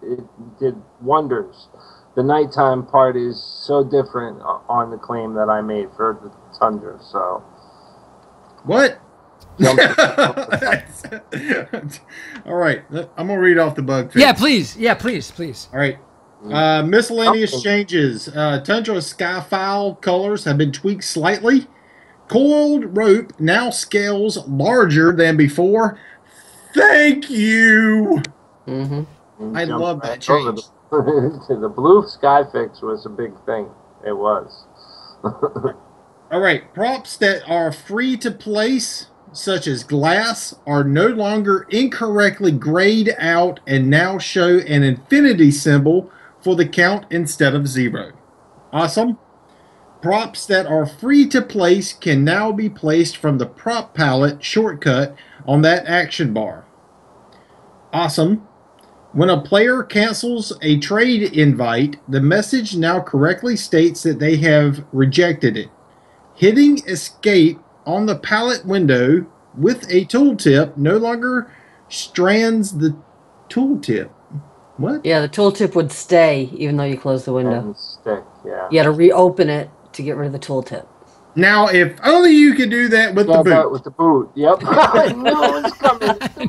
it did wonders. The nighttime part is so different on the claim that I made for the tundra. So. What? All right, I'm gonna read off the bug fix. Yeah, please. Yeah, please. All right. Miscellaneous changes. Tundra Skyfile colors have been tweaked slightly. Coiled rope now scales larger than before. Thank you. Mm-hmm. I love that change. The blue sky fix was a big thing. It was. All right. Props that are free to place, such as glass, are no longer incorrectly grayed out and now show an infinity symbol for the count instead of 0. Awesome. Props that are free to place can now be placed from the prop palette shortcut on that action bar. Awesome. When a player cancels a trade invite, the message now correctly states that they have rejected it. Hitting escape on the palette window with a tooltip no longer strands the tooltip. What? Yeah, the tooltip would stay even though you close the window. And stick, yeah. You got to reopen it to get rid of the tooltip. Now, if only you could do that with the boot. With the boot, yep. I knew it was coming. The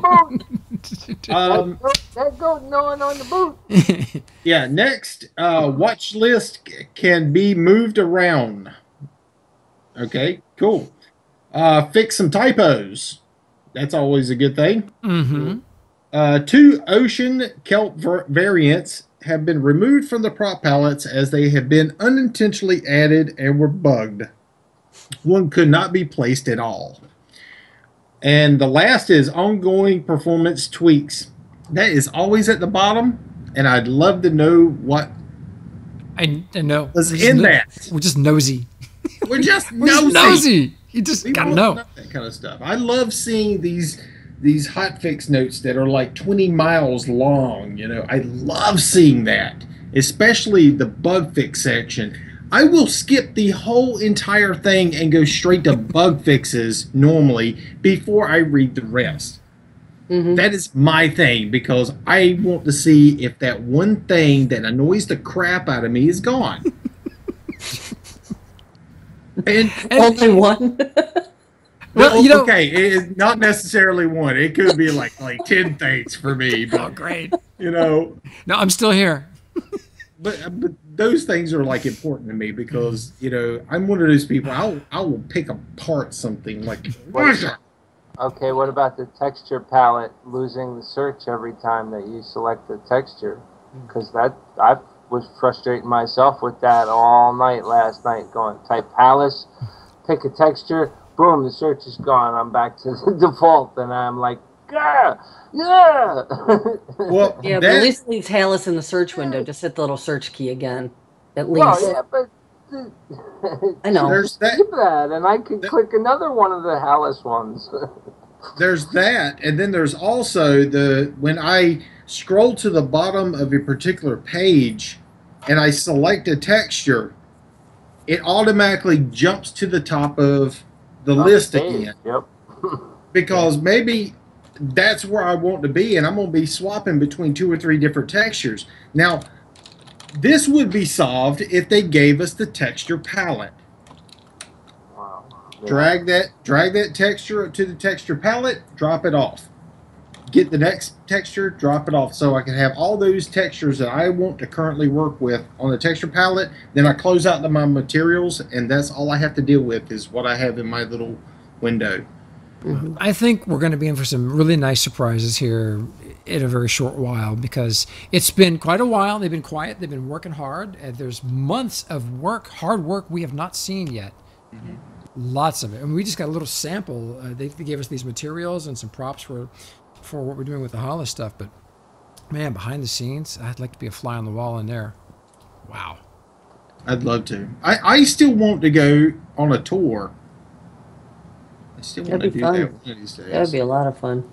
boot. That goat gnawing on the boot. Yeah, next, watch list can be moved around. Okay, cool. Fix some typos. That's always a good thing. Mm-hmm. 2 ocean kelp variants have been removed from the prop palettes as they have been unintentionally added and were bugged. One could not be placed at all. And the last is ongoing performance tweaks. That is always at the bottom, and I'd love to know what I know. was in that. We're just nosy. We're just We're just nosy. You just We gotta want know. to that kind of stuff. I love seeing these hotfix notes that are like 20 miles long. I love seeing that, especially the bug fix section. I will skip the whole entire thing and go straight to bug fixes normally before I read the rest. Mm-hmm. That is my thing because I want to see if that one thing that annoys the crap out of me is gone. and Only one. Well, okay, it's not necessarily one. It could be like 10 things for me. But, Oh, great. No, No, I'm still here. but those things are like important to me because I'm one of those people. I will pick apart something like. Okay, what about the texture palette losing the search every time that you select the texture? Because I was frustrating myself with that all night last night, going type palace, pick a texture, boom, the search is gone. I'm back to the default, and I'm like, yeah, yeah. Well, Yeah, but at least it leaves Hallis in the search window. Just hit the little search key again. At least. Well, yeah, but I know. There's that. Keep that, and I could click another one of the Hallis ones. There's that, and then there's also when I scroll to the bottom of a particular page and I select a texture, it automatically jumps to the top of the list again. Yep. Because maybe that's where I want to be, and I'm going to be swapping between 2 or 3 different textures. Now, this would be solved if they gave us the texture palette. Wow. Yeah. Drag that texture to the texture palette, drop it off. Get the next texture, drop it off, so I can have all those textures that I want to currently work with on the texture palette. Then I close out my materials, and that's all I have to deal with is what I have in my little window. Mm-hmm. I think we're going to be in for some really nice surprises here in a very short while, because it's been quite a while. They've been quiet. They've been working hard. And there's months of work, hard work we have not seen yet. Mm-hmm. Lots of it. And we just got a little sample. They gave us these materials and some props for what we're doing with the Hollis stuff. But, man, behind the scenes, I'd like to be a fly on the wall in there. Wow. I'd love to. I still want to go on a tour. I still want to do that one of these days. That'd be a lot of fun.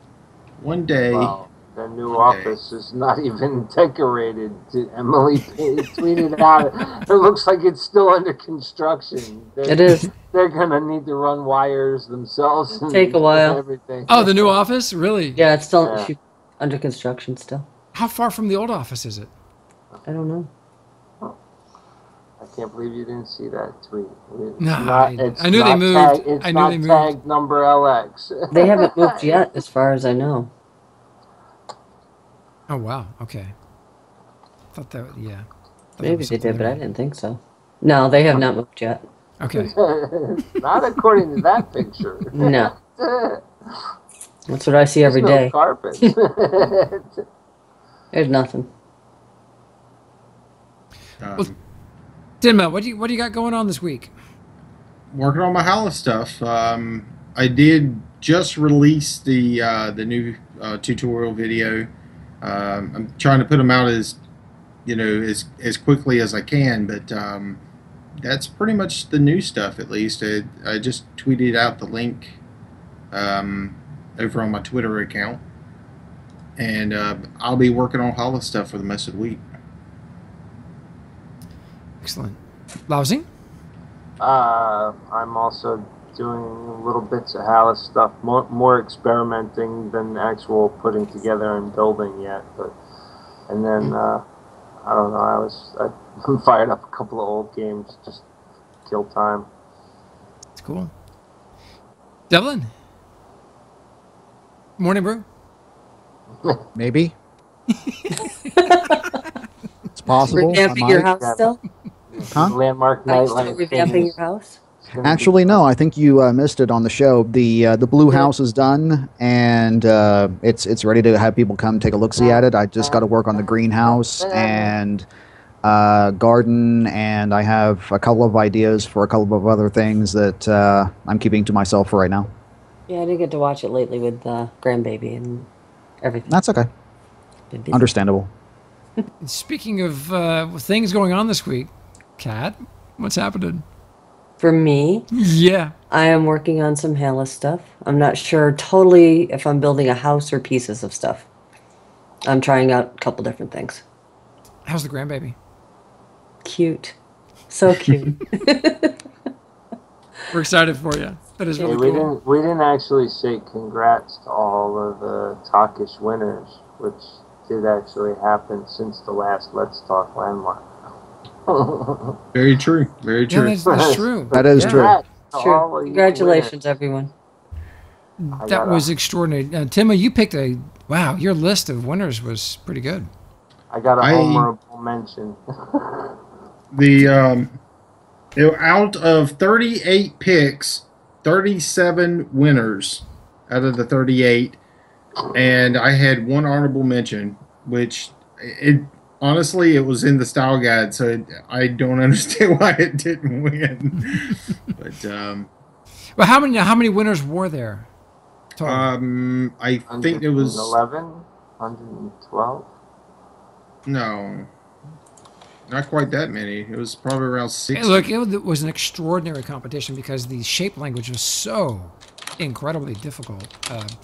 One day. Wow. The new office is not even decorated. Emily tweeted out. It looks like it's still under construction. It is. They're gonna need to run wires themselves. And take a while. Everything. Oh, the new office, really? Yeah, it's still under construction still. How far from the old office is it? I don't know. I can't believe you didn't see that tweet. I knew they moved. I knew they moved. Tagged number LX. They haven't moved yet, as far as I know. Oh, wow. Okay. Thought that, yeah. Maybe they did, but I didn't think so. No, they have not moved yet. Okay. Not according to that picture. No. That's what I see every day. No carpet. There's nothing. Well, Tenma, what do you got going on this week? Working on my Hollis stuff. I did just release the new tutorial video. I'm trying to put them out as quickly as I can, but that's pretty much the new stuff. At least I just tweeted out the link over on my Twitter account, and I'll be working on Hollis stuff for the rest of the week. Excellent. Lousy? I'm also doing little bits of Hallis stuff, more experimenting than actual putting together and building yet. And then I don't know. I fired up a couple of old games, just kill time. That's cool. Devlin? Morning, bro. Maybe. It's possible. Revamping your house still? Huh? Landmark Are you still Nightlight. revamping your house? Actually, no. I think you missed it on the show. The blue house is done, and it's ready to have people come take a look-see at it. I just got to work on the greenhouse and garden, and I have a couple of ideas for a couple of other things that I'm keeping to myself for right now. Yeah, I didn't get to watch it lately with grandbaby and everything. That's okay. Understandable. Speaking of things going on this week, Kat, what's happening? For me, Yeah. I am working on some Hallis stuff. I'm not sure totally if I'm building a house or pieces of stuff. I'm trying out a couple different things. How's the grandbaby? Cute. So cute. We're excited for you. That is really cool. We didn't actually say congrats to all of the Talkish winners, which did actually happen since the last Let's Talk Landmark. Very true. Very true. Yeah, that's true. That is true. Sure. Congratulations, everyone. That was extraordinary. Tenma, you picked your list of winners was pretty good. I got a honorable mention. Out of 38 picks, 37 winners out of the 38, and I had one honorable mention, which honestly it was in the style guide, so I don't understand why it didn't win. But well, how many winners were there? Total? I think it was 11, 112. No, not quite that many. It was probably around 60. Hey, look, it was an extraordinary competition because the shape language was so incredibly difficult. And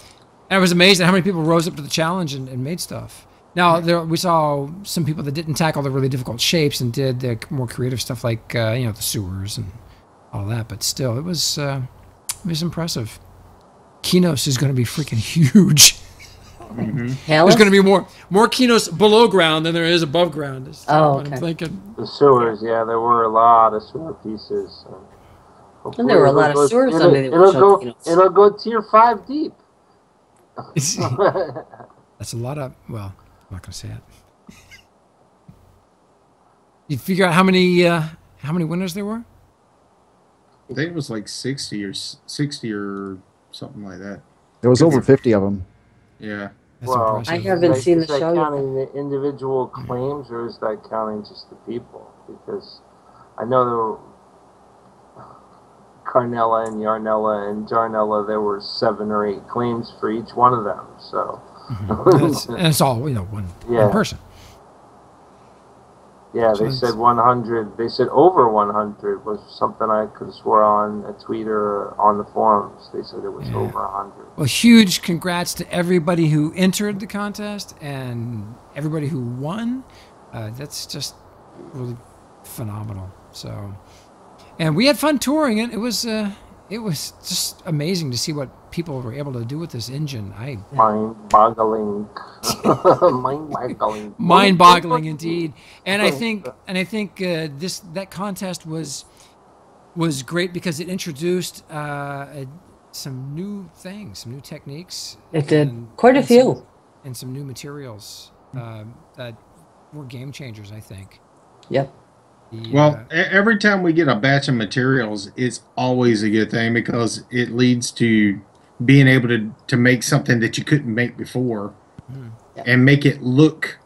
I was amazed at how many people rose up to the challenge and made stuff. Now, we saw some people that didn't tackle the really difficult shapes and did the more creative stuff like, the sewers and all that. But still, it was impressive. Kinos is going to be freaking huge. Mm-hmm. There's going to be more Kinos below ground than there is above ground. Okay. I'm thinking. The sewers, yeah, there were a lot of sewer pieces. And there were a lot of sewers under the It'll go tier 5 deep. That's a lot of. Well, I'm not going to say it. You figure out how many winners there were? I think it was like 60 or something like that. There was over 50 of them. Yeah. That's I impressive. haven't seen the Is that show yet. counting the individual claims, or is that counting just the people? Because I know there were Carnella and Yarnella and Jarnella, there were 7 or 8 claims for each one of them. So and it's all one person. Yeah, they said 100. They said over 100 was something I could have swore on a tweet or on the forums. They said it was over 100. Well, huge congrats to everybody who entered the contest and everybody who won. That's just really phenomenal. So, and we had fun touring it. It was just amazing to see what people were able to do with this engine. Mind-boggling. Mind-boggling indeed. And I think that contest was great because it introduced some new things, some new techniques. It did. Quite a few. And some new materials that were game changers, I think. Yep. Well, every time we get a batch of materials, it's always a good thing because it leads to being able to make something that you couldn't make before and make it look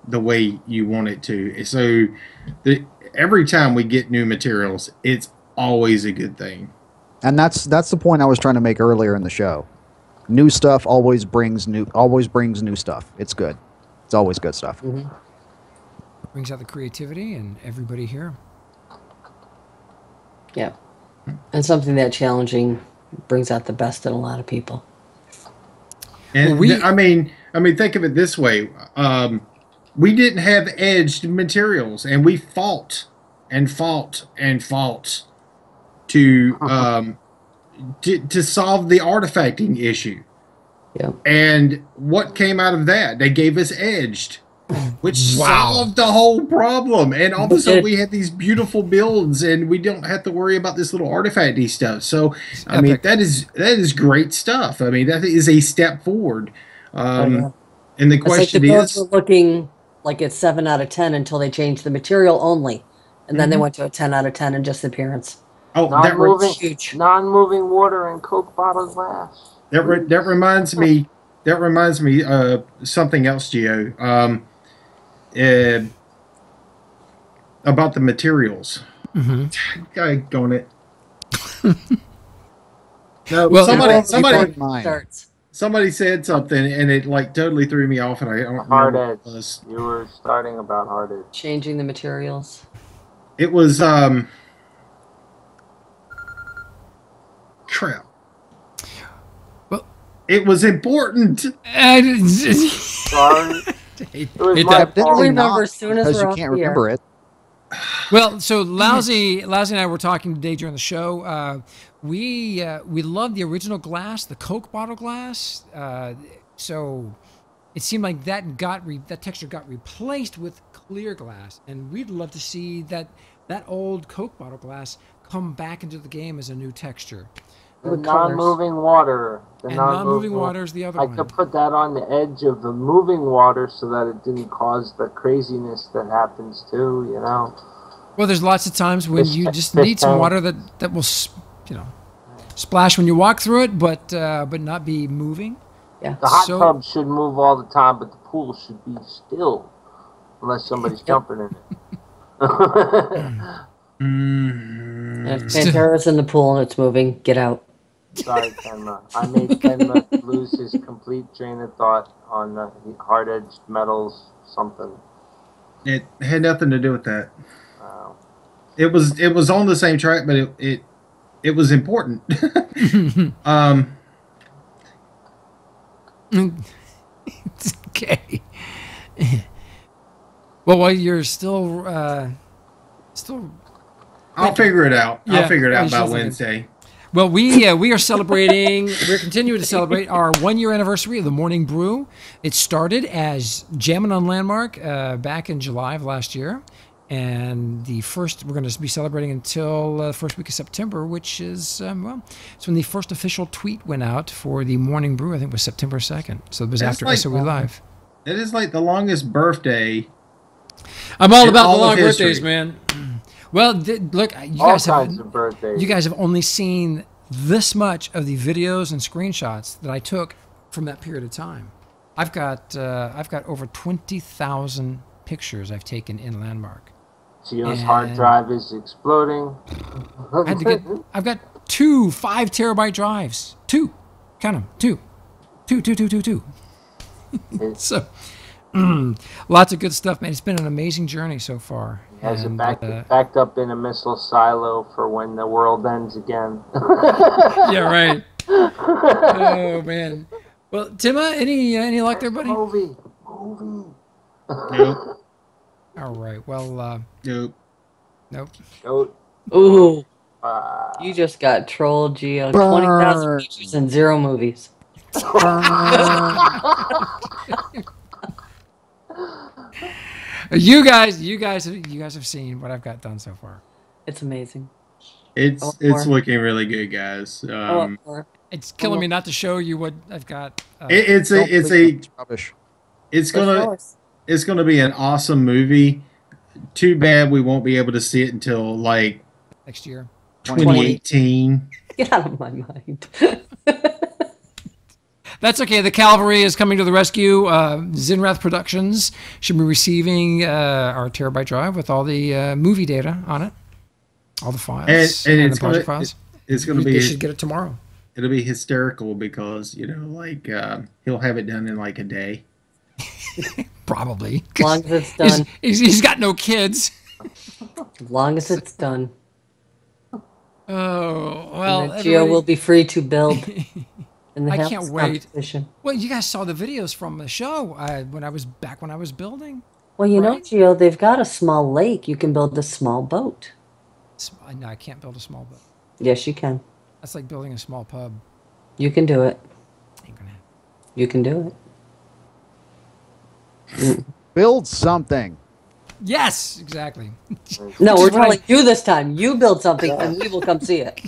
the way you want it to. So every time we get new materials, it's always a good thing. And that's the point I was trying to make earlier in the show. New stuff always brings new stuff. It's good. It's always good stuff. Mm-hmm. Brings out the creativity in everybody here. Yeah. And something that challenging brings out the best in a lot of people. And I mean, think of it this way. We didn't have edged materials, and we fought and fought and fought to solve the artifacting issue. Yeah. And what came out of that? They gave us edged, which solved the whole problem. And all of a sudden we had these beautiful builds, and we don't have to worry about this little artifacty stuff. So, I mean, that is great stuff. I mean, that is a step forward. And the question is, were looking like it's 7 out of 10 until they changed the material only, and then they went to a 10 out of 10 in just appearance. Oh, non-moving water and Coke bottle glass. That reminds me. That reminds me of something else, Gio. About the materials. Going it. No, well, somebody said something, and it like totally threw me off, and I don't hard remember edge. what it was. You were starting about hard edge. Changing the materials. It was crap. Well, it was important. Sorry. It was my fault. Remember as soon as because we're you can't remember it. Well, so Lousy and I were talking today during the show. We loved the original glass, the Coke bottle glass. So it seemed like that texture got replaced with clear glass, and we'd love to see that old Coke bottle glass come back into the game as a new texture. The non-moving water. The and non-moving water is the other I one. could put that on the edge of the moving water so that it didn't cause the craziness that happens too, you know. Well, there's lots of times when you just need some tank. water that will, you know, splash when you walk through it, but not be moving. Yeah. The hot tub should move all the time, but the pool should be still, unless somebody's jumping in it. If Pantera's in the pool and it's moving, get out. Sorry, Tenma. I made Tenma lose his complete train of thought on the hard-edged metals something. It had nothing to do with that. It was on the same track, but it was important. It's okay. Well, while you're still I'll figure it out. Yeah, I'll figure it out by thinking. Wednesday. Well, we are celebrating. We're continuing to celebrate our 1-year anniversary of the Morning Brew. It started as Jammin' on Landmark back in July of last year, and we're going to be celebrating until the first week of September, which is it's when the first official tweet went out for the Morning Brew. I think it was September 2nd. So it was after SOE Live. It is like the longest birthday. I'm all about the all long of history. birthdays, man. Well, look, you guys have only seen this much of the videos and screenshots that I took from that period of time. I've got over 20,000 pictures I've taken in Landmark. Gio's hard drive is exploding. I've got 2 5-terabyte drives. 2, count them, 2. So, lots of good stuff, man. It's been an amazing journey so far. Has it backed up in a missile silo for when the world ends again. Yeah, right. Oh man. Well, Tenma, any luck there, buddy? Movie. Nope. All right. Well, Nope. Ooh. You just got trolled, Gio. 20,000 pictures and 0 movies. You guys have seen what I've got done so far. It's amazing. It's looking really good, guys. It's killing me not to show you what I've got. It's gonna be an awesome movie. Too bad we won't be able to see it until like next year, 2018. Get out of my mind. That's okay. The Cavalry is coming to the rescue. Zinrath Productions should be receiving our terabyte drive with all the movie data on it, all the files and the project files. It's going to be. They should get it tomorrow. It'll be hysterical because he'll have it done in like a day. As Probably. long as it's done. He's got no kids. As long as it's done. Oh well. Gio will be free to build. I can't wait. Well, you guys saw the videos from the show when I was building. Well, you know, Gio, they've got a small lake. You can build a small boat. No, I can't build a small boat. Yes, you can. That's like building a small pub. You can do it. Ain't gonna happen. You can do it. Build something. Yes, exactly. No, we're telling you this time. You build something, and we will come see it.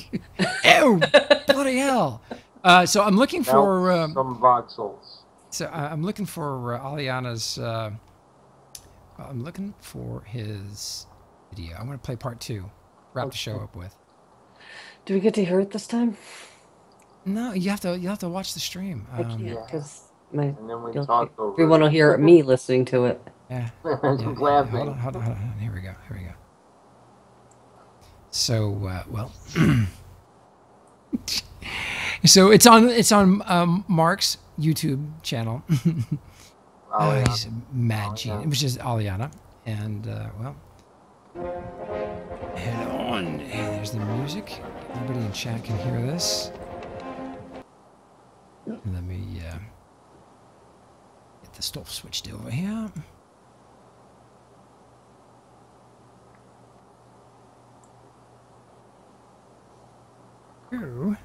Ew! Bloody hell! So I'm looking for some voxels. So I'm looking for Aliana's. I'm looking for his video. I'm going to play part 2. Wrap the show up with. Do we get to hear it this time? No, you have to watch the stream. I can't because everyone will hear me listening to it. Yeah. Hold on. Here we go. So well. So it's on Mark's YouTube channel. He's a mad genius, which is Aliana, and well, head on. Hey, there's the music. Everybody in chat can hear this. Let me get the stuff switched over here. Ooh.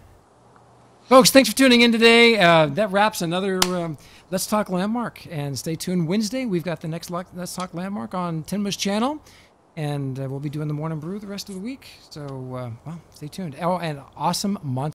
Folks, thanks for tuning in today. That wraps another Let's Talk Landmark. And stay tuned Wednesday. We've got the next Let's Talk Landmark on Tenma's channel. And we'll be doing the Morning Brew the rest of the week. So, well, stay tuned. Oh, and awesome month.